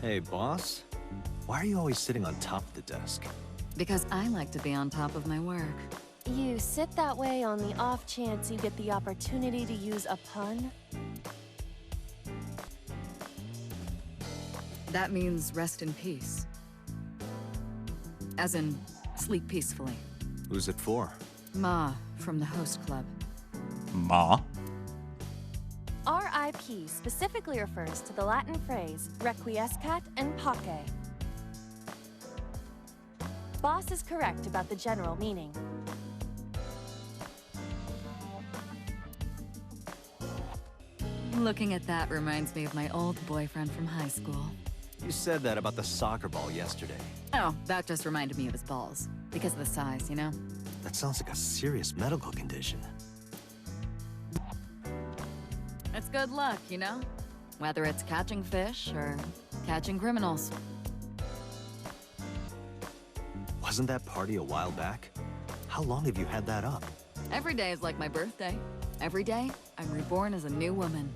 Hey, boss? Why are you always sitting on top of the desk? Because I like to be on top of my work. You sit that way on the off chance you get the opportunity to use a pun? That means rest in peace. As in, sleep peacefully. Who's it for? Ma, from the host club. Ma? RIP specifically refers to the Latin phrase requiescat in pace. Boss is correct about the general meaning. Looking at that reminds me of my old boyfriend from high school. You said that about the soccer ball yesterday. Oh, that just reminded me of his balls. Because of the size, you know? That sounds like a serious medical condition. It's good luck, you know? Whether it's catching fish or catching criminals. Wasn't that party a while back? How long have you had that up? Every day is like my birthday. Every day, I'm reborn as a new woman.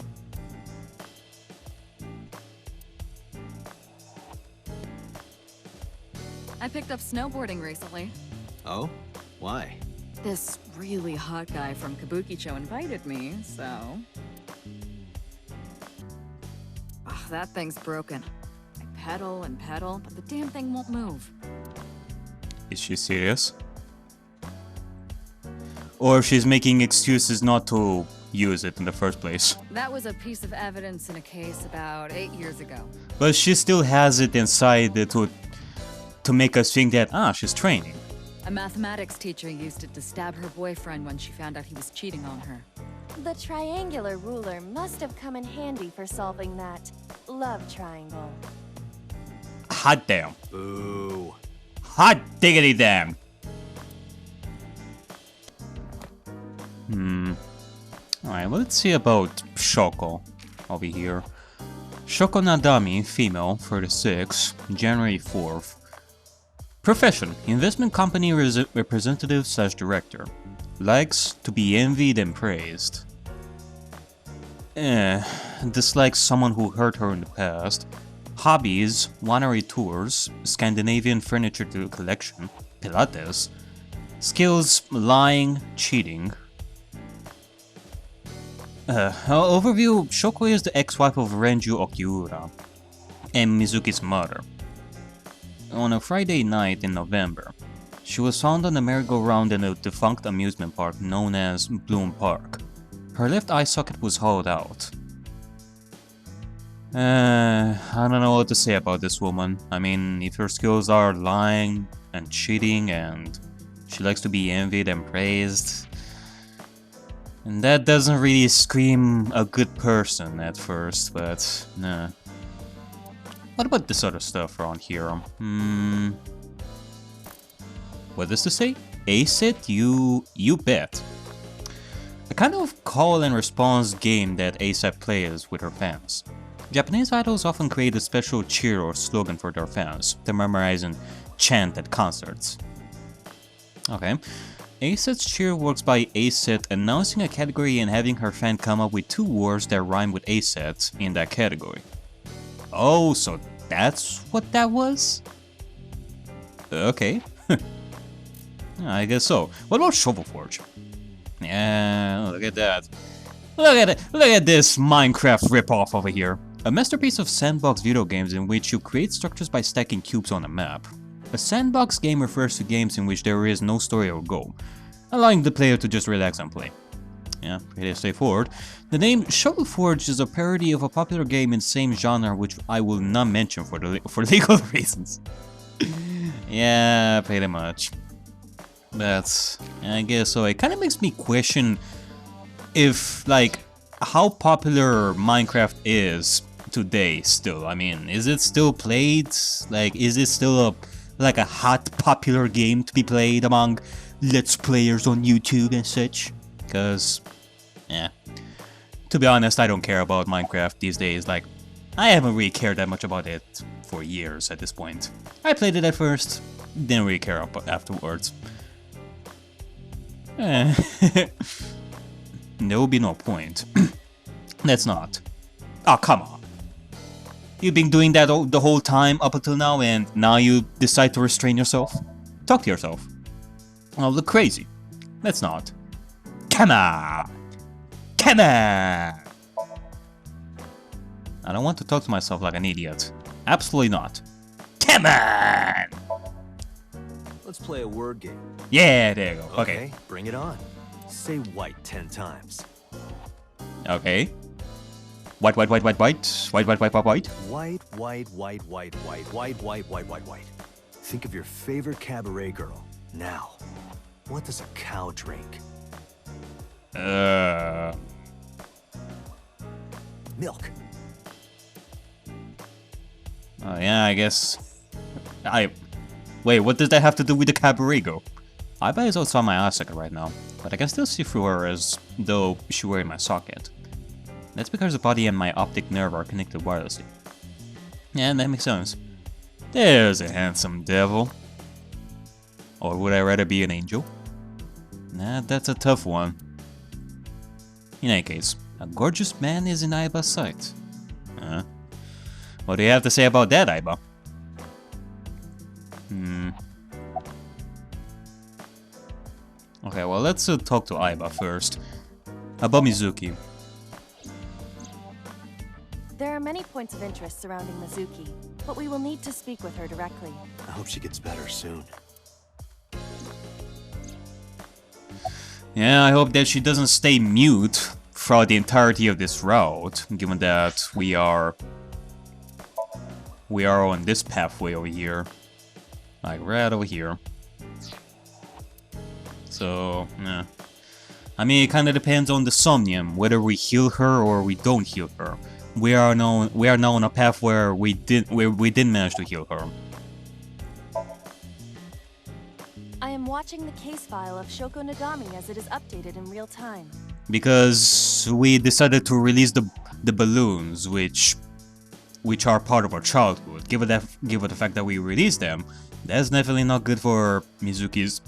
I picked up snowboarding recently. Oh? Why? This really hot guy from Kabukicho invited me, so... Ugh, that thing's broken. I pedal and pedal, but the damn thing won't move. Is she serious? Or she's making excuses not to use it in the first place. That was a piece of evidence in a case about 8 years ago. But she still has it inside to make us think that, she's training. A mathematics teacher used it to stab her boyfriend when she found out he was cheating on her. The triangular ruler must have come in handy for solving that love triangle. Hot damn. Boo. Hot diggity damn. Alright, well, let's see about Shoko over here. Shoko Nadami, female, 36, January 4th. Profession, investment company representative/director. Likes to be envied and praised. Dislikes someone who hurt her in the past. Hobbies, winery tours, Scandinavian furniture collection, Pilates. Skills, lying, cheating. Overview, Shoko is the ex-wife of Renji Okiura and Mizuki's mother. On a Friday night in November, she was found on a merry-go-round in a defunct amusement park known as Bloom Park. Her left eye socket was hollowed out. I don't know what to say about this woman. I mean, if her skills are lying and cheating and she likes to be envied and praised, and that doesn't really scream a good person at first, but nah. What about this other stuff around here? What does this say? ACID? You bet. A kind of call and response game that ASAP plays with her fans. Japanese idols often create a special cheer or slogan for their fans to memorize and chant at concerts. Okay. ASID's cheer works by ASID announcing a category and having her fan come up with 2 words that rhyme with ASID in that category. Oh, so that's what that was? Okay. I guess so. What about Shovel Forge? Yeah, look at that. Look at it. Look at this Minecraft ripoff over here. A masterpiece of sandbox video games in which you create structures by stacking cubes on a map. A sandbox game refers to games in which there is no story or goal, allowing the player to just relax and play. Yeah, pretty straightforward. The name Shovel Forge is a parody of a popular game in the same genre which I will not mention for legal reasons. Yeah, pretty much. But I guess so. It kind of makes me question if, like, how popular Minecraft is today still. I mean, is it still played? Like, is it still a hot popular game to be played among Let's Players on YouTube and such? Because, yeah, to be honest, I don't care about Minecraft these days. Like, I haven't really cared that much about it for years at this point. I played it at first, didn't really care afterwards. There will be no point. That's not. Oh, come on. You've been doing that the whole time up until now, and now you decide to restrain yourself? Talk to yourself. Oh, look crazy. Let's not. Come on! Come on! I don't want to talk to myself like an idiot. Absolutely not. Come on! Let's play a word game. Yeah, there you go. Okay. Bring it on. Say white 10 times. Okay. White, white, white, white, white. White, white, white, white, white. White, white, white, white, white, white, white, white, white, white. Think of your favorite cabaret girl. Now, what does a cow drink? Milk. Oh, yeah, I guess. Wait, what does that have to do with the cabaret girl? Aiba is outside my eye socket right now, but I can still see through her as though she were in my socket. That's because the body and my optic nerve are connected wirelessly. Yeah, that makes sense. There's a handsome devil. Or would I rather be an angel? Nah, that's a tough one. In any case, a gorgeous man is in Aiba's sight. What do you have to say about that, Aiba? Okay, well, let's talk to Aiba first. About Mizuki. There are many points of interest surrounding Mizuki, but we will need to speak with her directly. I hope she gets better soon. Yeah, I hope that she doesn't stay mute throughout the entirety of this route, given that we are on this pathway over here. Like, right over here. So, yeah. I mean, it kind of depends on the Somnium, whether we heal her or we don't heal her. We are now on a path where we didn't manage to heal her. I am watching the case file of Shoko Nagami as it is updated in real time. Because we decided to release the balloons, which are part of our childhood. Given the fact that we released them, that's definitely not good for Mizuki's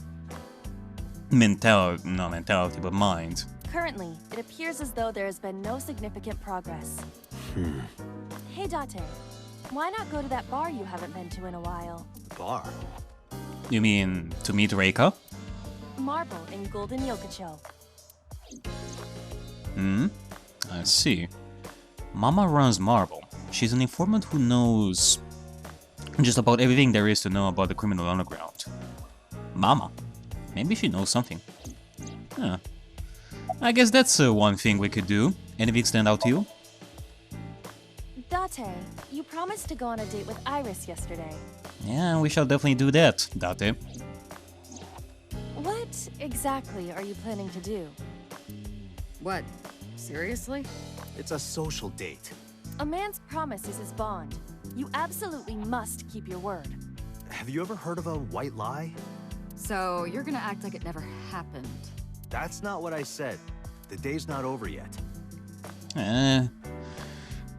not mentality, but mind. Currently, it appears as though there has been no significant progress. Hey Date, why not go to that bar you haven't been to in a while? Bar? You mean to meet Reika? Marble in Golden Yokocho. I see. Mama runs Marble. She's an informant who knows just about everything there is to know about the criminal underground. Mama. Maybe she knows something. Huh. I guess that's one thing we could do. Anything stand out to you? Date, you promised to go on a date with Iris yesterday. Yeah, we shall definitely do that, Date. What exactly are you planning to do? What? Seriously? It's a social date. A man's promise is his bond. You absolutely must keep your word. Have you ever heard of a white lie? So, you're gonna act like it never happened. That's not what I said. The day's not over yet.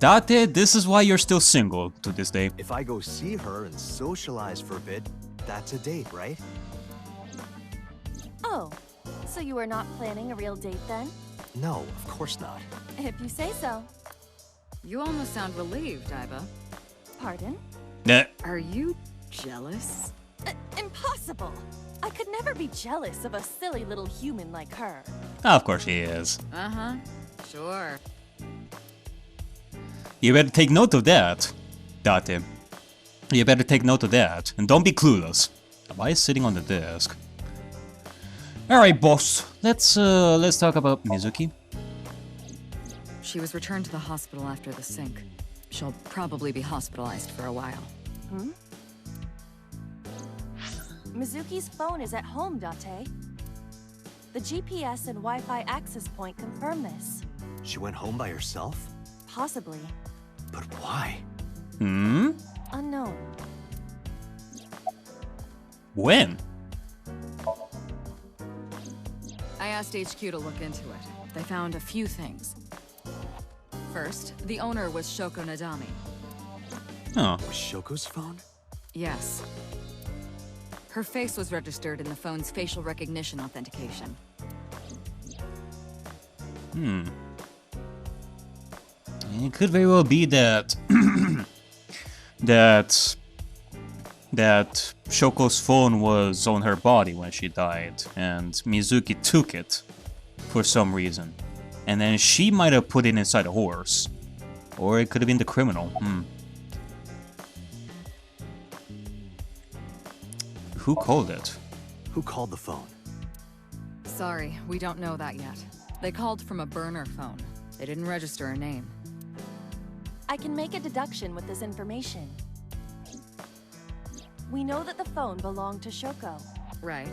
Date, this is why you're still single to this day. If I go see her and socialize for a bit, that's a date, right? Oh, so you are not planning a real date then? No, of course not. If you say so. You almost sound relieved, Aiba. Pardon? Nah. Are you jealous? Impossible! I could never be jealous of a silly little human like her. Of course he is. Uh-huh. Sure. You better take note of that, Date. You better take note of that, and don't be clueless. Why is sitting on the desk? Alright, boss. Let's talk about Mizuki. She was returned to the hospital after the sync. She'll probably be hospitalized for a while. Mizuki's phone is at home, Date. The GPS and Wi-Fi access point confirm this. She went home by herself? Possibly. But why? Unknown. When? I asked HQ to look into it. They found a few things. First, the owner was Shoko Nadami. Oh. Was Shoko's phone? Yes. Her face was registered in the phone's facial recognition authentication. It could very well be that that Shoko's phone was on her body when she died, and Mizuki took it for some reason. And then she might have put it inside a horse. Or it could have been the criminal. Who called it? Who called the phone? Sorry, we don't know that yet. They called from a burner phone. They didn't register a name. I can make a deduction with this information. We know that the phone belonged to Shoko. Right.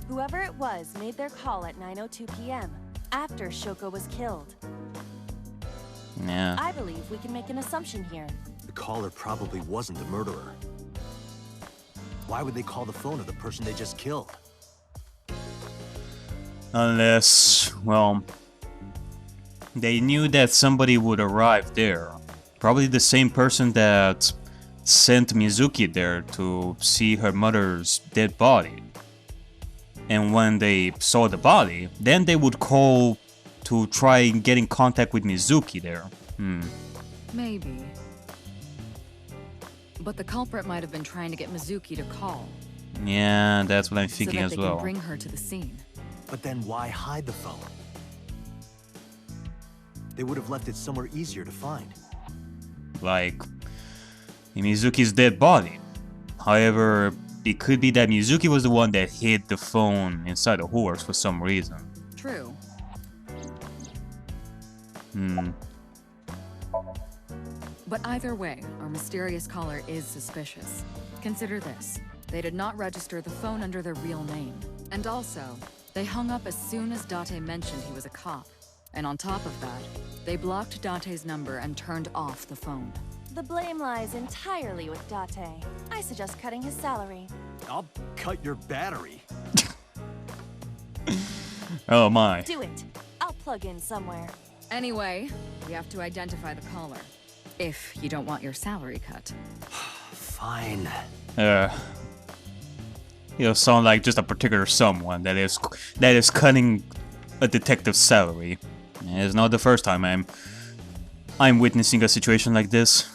Whoever it was made their call at 9:02 p.m. after Shoko was killed. Yeah. I believe we can make an assumption here. The caller probably wasn't the murderer. Why would they call the phone of the person they just killed? Unless, well, they knew that somebody would arrive there. Probably the same person that sent Mizuki there to see her mother's dead body. And when they saw the body, then they would call to try and get in contact with Mizuki there. Maybe. But the culprit might have been trying to get Mizuki to call. Yeah, that's what I'm thinking so that as they well. Can bring her to the scene. But then why hide the phone? They would have left it somewhere easier to find. Like in Mizuki's dead body. However, it could be that Mizuki was the one that hid the phone inside a horse for some reason. True. But either way, our mysterious caller is suspicious. Consider this. They did not register the phone under their real name. And also, they hung up as soon as Date mentioned he was a cop. And on top of that, they blocked Date's number and turned off the phone. The blame lies entirely with Date. I suggest cutting his salary. I'll cut your battery. Oh my. Do it. I'll plug in somewhere. Anyway, we have to identify the caller. If you don't want your salary cut. Fine. You'll sound like just a particular someone that is cutting a detective's salary. It's not the first time I'm witnessing a situation like this.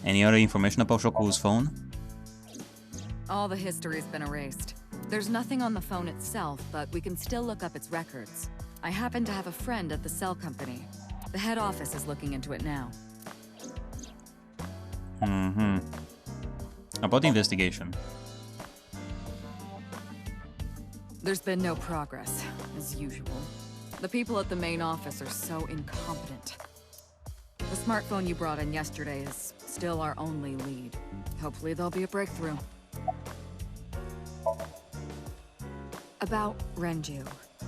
Any other information about Shoko's phone? All the history's been erased. There's nothing on the phone itself, but we can still look up its records. I happen to have a friend at the cell company. The head office is looking into it now. About the investigation. There's been no progress, as usual. The people at the main office are so incompetent. The smartphone you brought in yesterday is still our only lead. Hopefully there'll be a breakthrough. About Renji.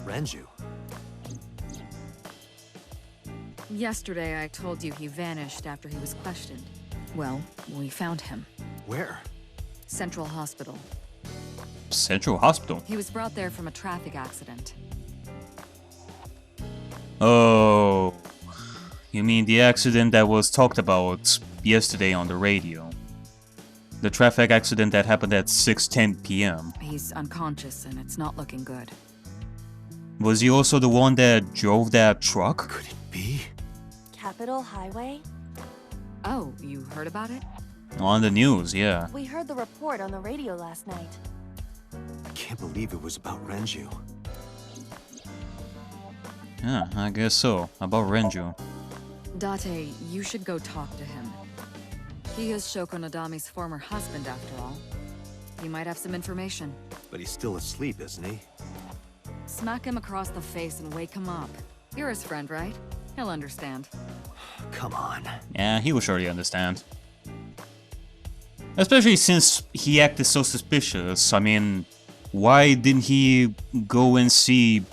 Renji? Yesterday I told you he vanished after he was questioned. Well, we found him. Where? Central Hospital. Central Hospital? He was brought there from a traffic accident. Oh, you mean the accident that was talked about yesterday on the radio? The traffic accident that happened at 6:10 p.m. He's unconscious and it's not looking good. Was he also the one that drove that truck? Could it be? Capitol Highway? Oh, you heard about it? On the news, yeah. We heard the report on the radio last night. I can't believe it was about Renji. Yeah, I guess so. About Renji. Date, you should go talk to him. He is Shoko Nadami's former husband, after all. He might have some information. But he's still asleep, isn't he? Smack him across the face and wake him up. You're his friend, right? He'll understand. Come on. Yeah, he will surely understand. Especially since he acted so suspicious. I mean, why didn't he go and see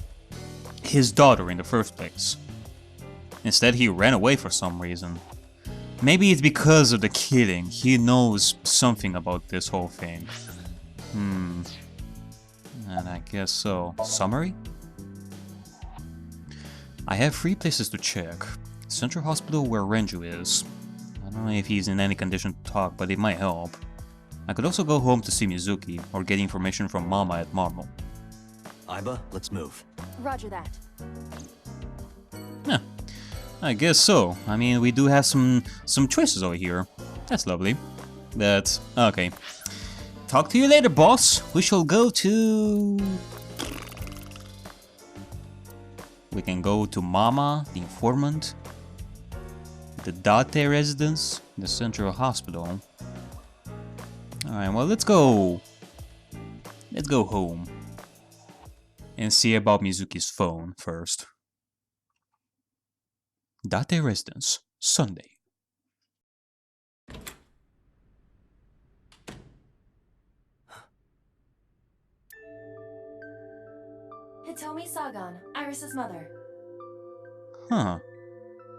his daughter in the first place? Instead, he ran away for some reason. Maybe it's because of the killing. He knows something about this whole thing. And I guess so. Summary? I have 3 places to check. Central Hospital, where Renji is. I don't know if he's in any condition to talk, but it might help. I could also go home to see Mizuki, or get information from Mama at Marble. Aiba, let's move. Roger that. Yeah. I guess so. I mean, we do have some choices over here. That's lovely. But, okay. Talk to you later, boss. We shall go to... We can go to Mama, the informant, the Date residence, the Central Hospital. Alright, well, let's go. Let's go home. And see about Mizuki's phone first. Date residence, Sunday. Hitomi Sagan, Iris's mother. Huh.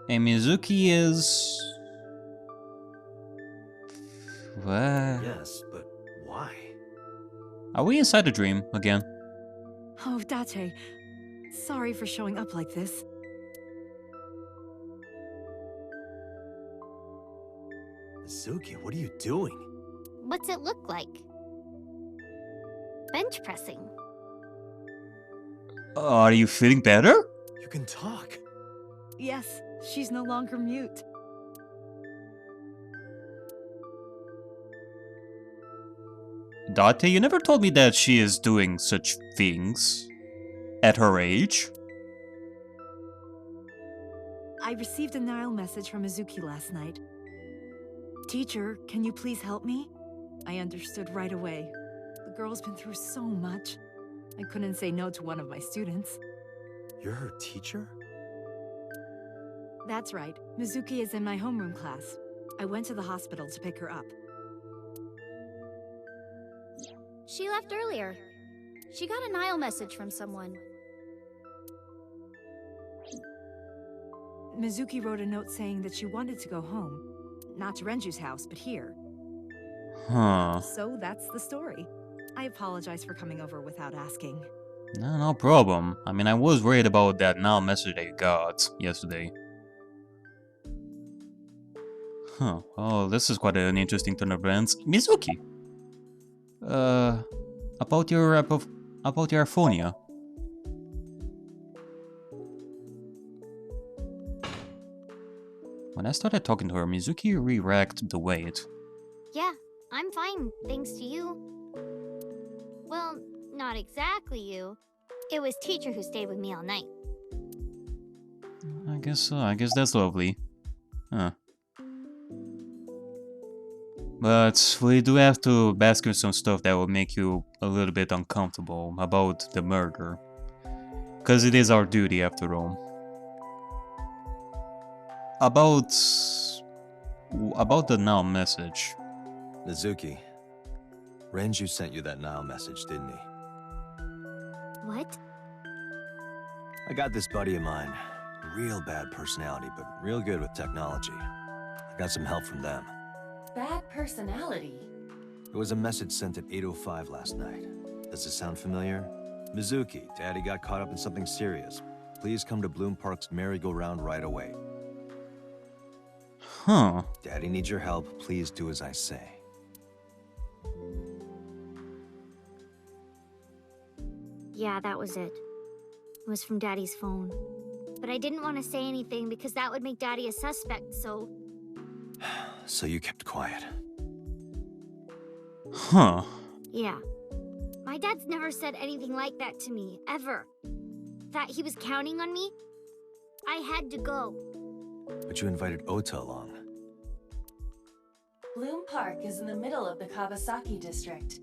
And Mizuki is... What? Yes, but why? Are we inside a dream again? Oh, Date. Sorry for showing up like this. Mizuki, what are you doing? What's it look like? Bench pressing. Are you feeling better? You can talk. Yes, she's no longer mute. Date, you never told me that she is doing such things at her age. I received a Nile message from Mizuki last night. Teacher, can you please help me? I understood right away. The girl's been through so much. I couldn't say no to one of my students. You're her teacher? That's right. Mizuki is in my homeroom class. I went to the hospital to pick her up. She left earlier. She got a Nile message from someone. Mizuki wrote a note saying that she wanted to go home. Not to Renji's house, but here. Huh. So that's the story. I apologize for coming over without asking. No problem. I mean, I was worried about that now message that you got yesterday. Huh. Oh, this is quite an interesting turn of events. Mizuki! About your aphonia. When I started talking to her, Mizuki re-racked the weight. Yeah, I'm fine, thanks to you. Well, not exactly you. It was teacher who stayed with me all night. I guess so. I guess that's lovely. Huh. But we do have to bask in some stuff that will make you a little bit uncomfortable about the murder. Because it is our duty after all. About the now message. Mizuki, Renji sent you that Nile message, didn't he? What? I got this buddy of mine. Real bad personality, but real good with technology. I got some help from them. Bad personality? It was a message sent at 8:05 last night. Does it sound familiar? Mizuki, Daddy got caught up in something serious. Please come to Bloom Park's merry-go-round right away. Huh. Daddy needs your help. Please do as I say. Yeah, that was it. It was from Daddy's phone. But I didn't want to say anything because that would make Daddy a suspect, so... So you kept quiet. Huh. Yeah. My dad's never said anything like that to me, ever. That he was counting on me? I had to go. But you invited Ota along. Bloom Park is in the middle of the Kawasaki district.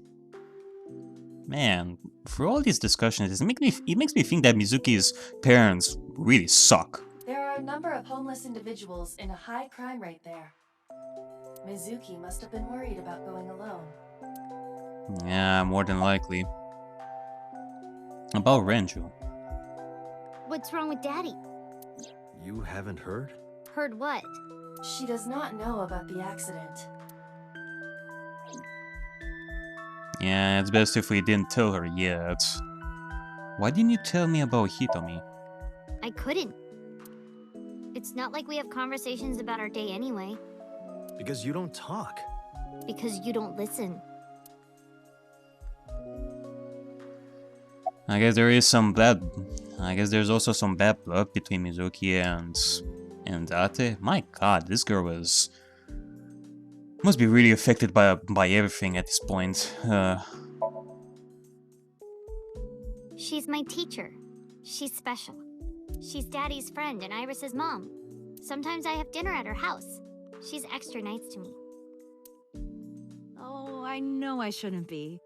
Man, for all these discussions, it makes me think that Mizuki's parents really suck. There are a number of homeless individuals in a high crime rate there. Mizuki must have been worried about going alone. Yeah, more than likely. About Renju. What's wrong with Daddy? You haven't heard? Heard what? She does not know about the accident. Yeah, it's best if we didn't tell her yet. Why didn't you tell me about Hitomi? I couldn't. It's not like we have conversations about our day anyway. Because you don't talk. Because you don't listen. I guess there's also some bad blood between Mizuki and And Date? My god, this girl must be really affected by everything at this point. She's my teacher. She's special. She's Daddy's friend and Iris's mom. Sometimes I have dinner at her house. She's extra nice to me. Oh, I know I shouldn't be.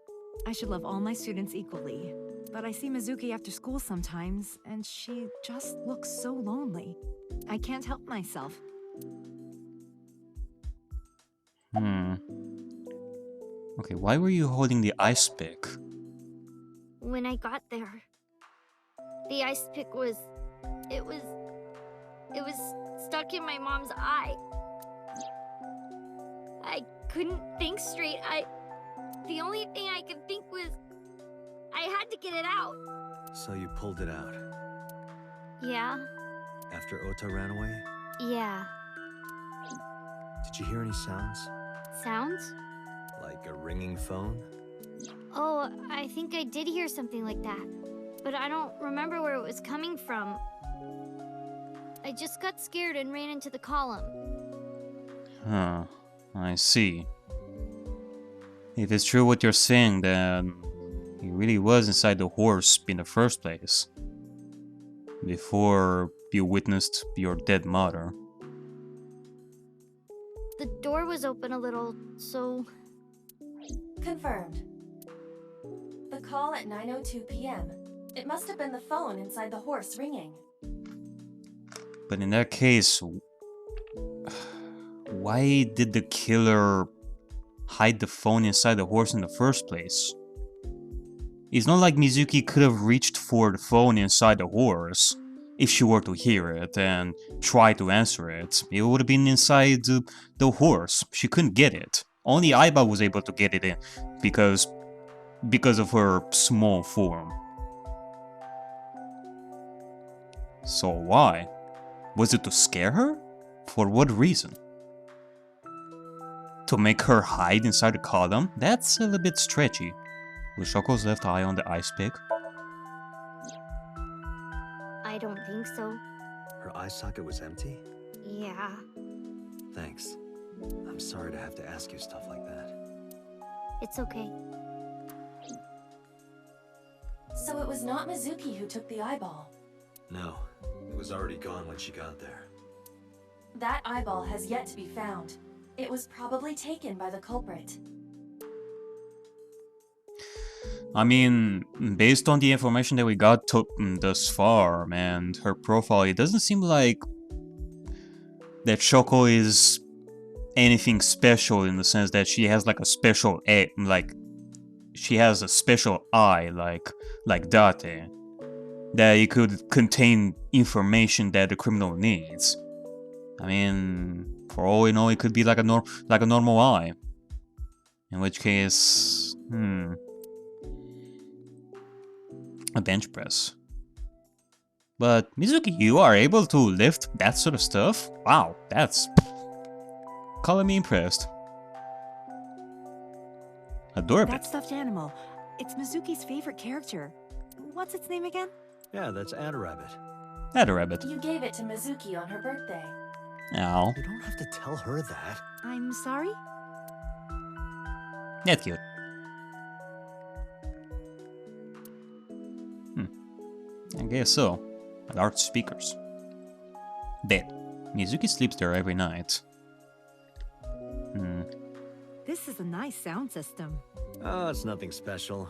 I should love all my students equally. But I see Mizuki after school sometimes, and she just looks so lonely. I can't help myself. Okay, why were you holding the ice pick? When I got there, the ice pick was... It was stuck in my mom's eye. I couldn't think straight. The only thing I could think was... I had to get it out. So you pulled it out? Yeah. After Ota ran away? Yeah. Did you hear any sounds? Sounds? Like a ringing phone? Oh, I think I did hear something like that. But I don't remember where it was coming from. I just got scared and ran into the column. Huh, I see. If it's true what you're saying, then he really was inside the horse in the first place. Before you witnessed your dead mother. The door was open a little, so... Confirmed. The call at 9:02 p.m. It must have been the phone inside the horse ringing. But in that case, why did the killer hide the phone inside the horse in the first place? It's not like Mizuki could have reached for the phone inside the horse. If she were to hear it and try to answer it, it would have been inside the horse. She couldn't get it. Only Aiba was able to get it in because of her small form. So why? Was it to scare her? For what reason? To make her hide inside the column? That's a little bit stretchy. Was Shoko's left eye on the ice pick? I don't think so. Her eye socket was empty? Yeah. Thanks. I'm sorry to have to ask you stuff like that. It's okay. So it was not Mizuki who took the eyeball. No, it was already gone when she got there. That eyeball has yet to be found. It was probably taken by the culprit. I mean, based on the information that we got thus far, and her profile, it doesn't seem like that Shoko is anything special in the sense that she has like a special she has a special eye like Date, that it could contain information that the criminal needs. I mean, for all we know, it could be like a normal eye. In which case, a bench press. But Mizuki, you are able to lift that sort of stuff? Wow, that's color me impressed. Adorable. That stuffed animal. It's Mizuki's favorite character. What's its name again? Yeah, that's Adarabbit. Adarabbit. You gave it to Mizuki on her birthday. Ow. You don't have to tell her that. I'm sorry? That's cute. I guess so. Large speakers. Bed. Mizuki sleeps there every night. This is a nice sound system. Oh, it's nothing special.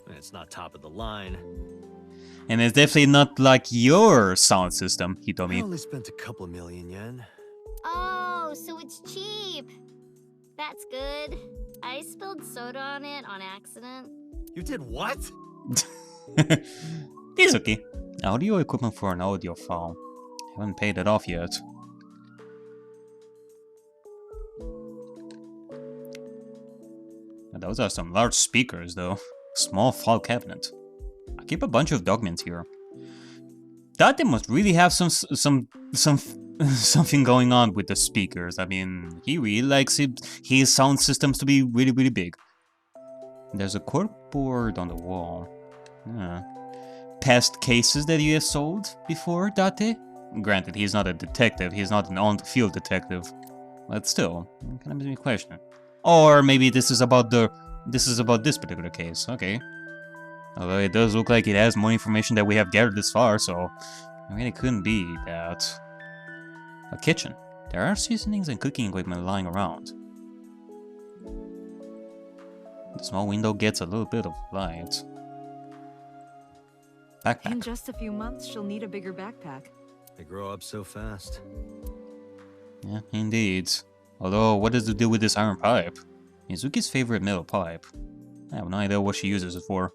It's not top of the line. And it's definitely not like your sound system, I Hitomi. only spent a couple million yen. Oh, so it's cheap. That's good. I spilled soda on it on accident. You did what? Mizuki. Audio equipment for an audio file. Haven't paid it off yet. Those are some large speakers, though. Small file cabinet. I keep a bunch of documents here. That must really have something going on with the speakers. I mean, he really likes his sound systems to be really, really big. There's a corkboard on the wall. Past cases that you have sold before, Date? Granted, he's not a detective, he's not an on-the-field detective. But still, it kind of makes me question it. Or maybe this is about this particular case, okay. Although it does look like it has more information that we have gathered this far, so I mean, it couldn't be that. A kitchen. There are seasonings and cooking equipment lying around. The small window gets a little bit of light. Backpack. In just a few months, she'll need a bigger backpack. They grow up so fast. Yeah, indeed. Although, what is the deal with this iron pipe? Mizuki's favorite metal pipe. I have no idea what she uses it for.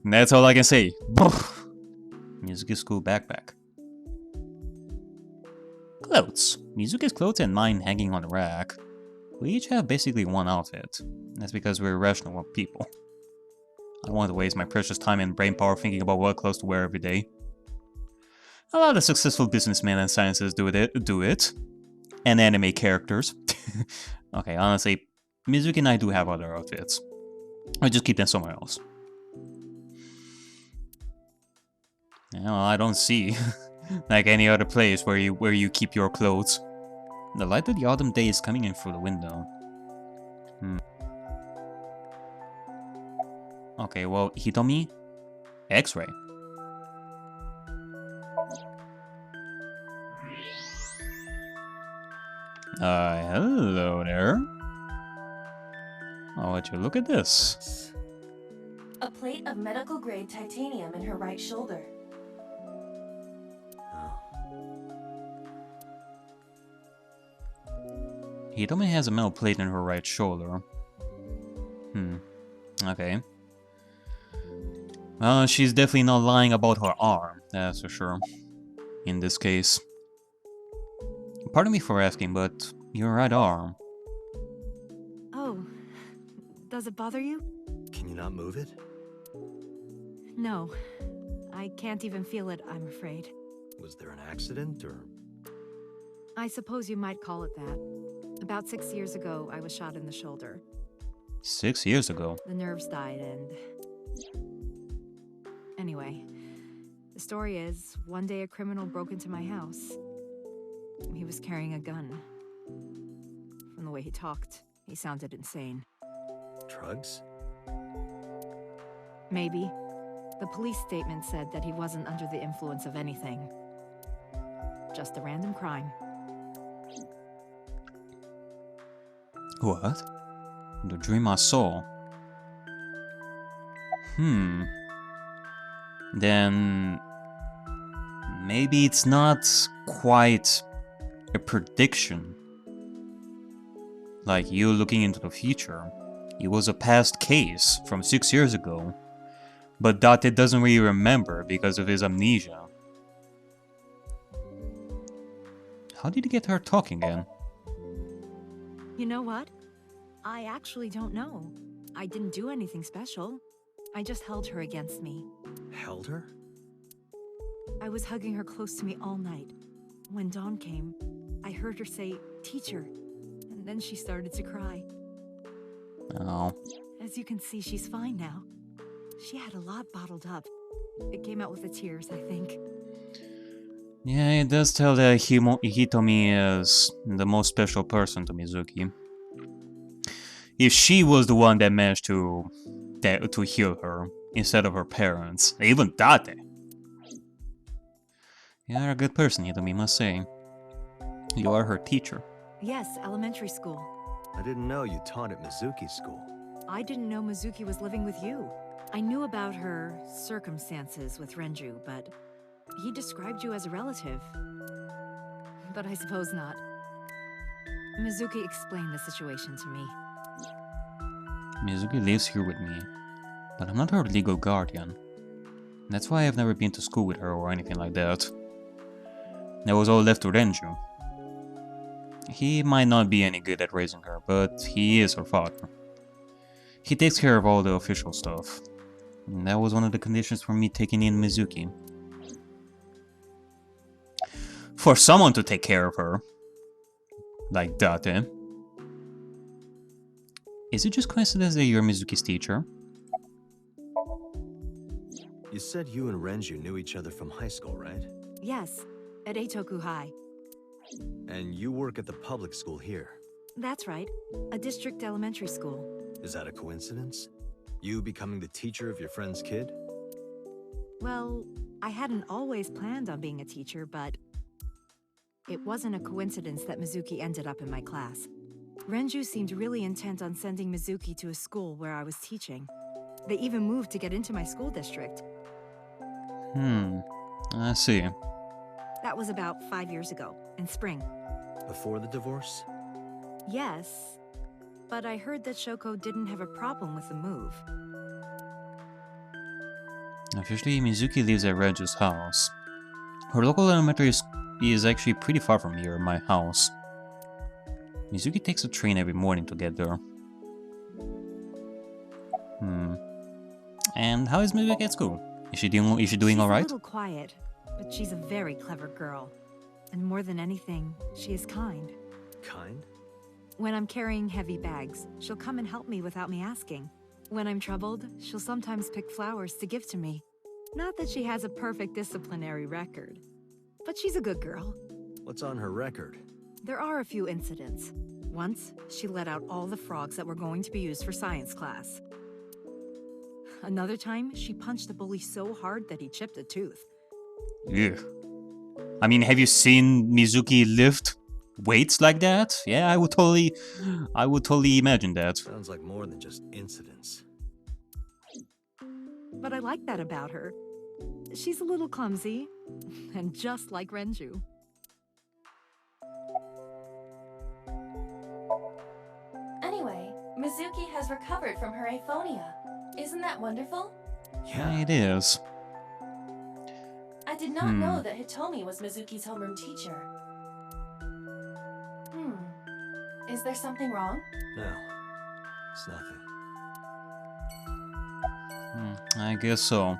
That's all I can say. Mizuki's school backpack. Clothes. Mizuki's clothes and mine hanging on the rack. We each have basically one outfit. That's because we're rational people. I don't want to waste my precious time and brain power thinking about what clothes to wear every day. A lot of successful businessmen and scientists do it. And anime characters. Okay, honestly, Mizuki and I do have other outfits. I just keep them somewhere else. Well, I don't see like any other place where you keep your clothes. The light of the autumn day is coming in through the window. Okay, well, Hitomi, X-ray. Hello there. Oh, would you look at this? A plate of medical-grade titanium in her right shoulder. Hitomi has a metal plate in her right shoulder. Okay. Well, she's definitely not lying about her arm, that's for sure. In this case. Pardon me for asking, but your right arm. Oh, does it bother you? Can you not move it? No, I can't even feel it, I'm afraid. Was there an accident, or...? I suppose you might call it that. About 6 years ago, I was shot in the shoulder. 6 years ago? The nerves died and... Anyway, the story is, one day a criminal broke into my house. He was carrying a gun. From the way he talked, he sounded insane. Drugs? Maybe. The police statement said that he wasn't under the influence of anything. Just a random crime. What? The dream I saw? Then... maybe it's not quite a prediction. Like you looking into the future. It was a past case from 6 years ago. But Date doesn't really remember because of his amnesia. How did he get her talking again? You know what? I actually don't know. I didn't do anything special. I just held her against me. Held her? I was hugging her close to me all night. When dawn came, I heard her say, "Teacher," and then she started to cry. Oh. As you can see, she's fine now. She had a lot bottled up. It came out with the tears, I think. Yeah, it does tell that Hitomi is the most special person to Mizuki. If she was the one that managed to heal her, instead of her parents, even Date. You're a good person, Hitomi, must say. You are her teacher. Yes, elementary school. I didn't know you taught at Mizuki's school. I didn't know Mizuki was living with you. I knew about her circumstances with Renji, but he described you as a relative. But I suppose not. Mizuki explained the situation to me. Mizuki lives here with me, but I'm not her legal guardian. That's why I've never been to school with her or anything like that. That was all left to Renji. He might not be any good at raising her, but he is her father. He takes care of all the official stuff. And that was one of the conditions for me taking in Mizuki. For someone to take care of her, like Date. Is it just coincidence that you're Mizuki's teacher? You said you and Renji knew each other from high school, right? Yes, at Eitoku High. And you work at the public school here. That's right, a district elementary school. Is that a coincidence? You becoming the teacher of your friend's kid? Well, I hadn't always planned on being a teacher, but it wasn't a coincidence that Mizuki ended up in my class. Renju seemed really intent on sending Mizuki to a school where I was teaching. They even moved to get into my school district. I see. That was about 5 years ago, in spring. Before the divorce? Yes, but I heard that Shoko didn't have a problem with the move. Officially, Mizuki lives at Renji's house. Her local elementary is actually pretty far from here, my house. Mizuki takes a train every morning to get there. And how is Mizuki at school? Is she doing all right? She's a little quiet, but she's a very clever girl. And more than anything, she is kind. Kind? When I'm carrying heavy bags, she'll come and help me without me asking. When I'm troubled, she'll sometimes pick flowers to give to me. Not that she has a perfect disciplinary record, but she's a good girl. What's on her record? There are a few incidents. Once, she let out all the frogs that were going to be used for science class. Another time, she punched a bully so hard that he chipped a tooth. Yeah. I mean, have you seen Mizuki lift weights like that? Yeah, I would totally imagine that. Sounds like more than just incidents. But I like that about her. She's a little clumsy, and just like Renju. Anyway, Mizuki has recovered from her aphonia. Isn't that wonderful? Yeah, it is. I did not know that Hitomi was Mizuki's homeroom teacher. Is there something wrong? No, it's nothing. I guess so.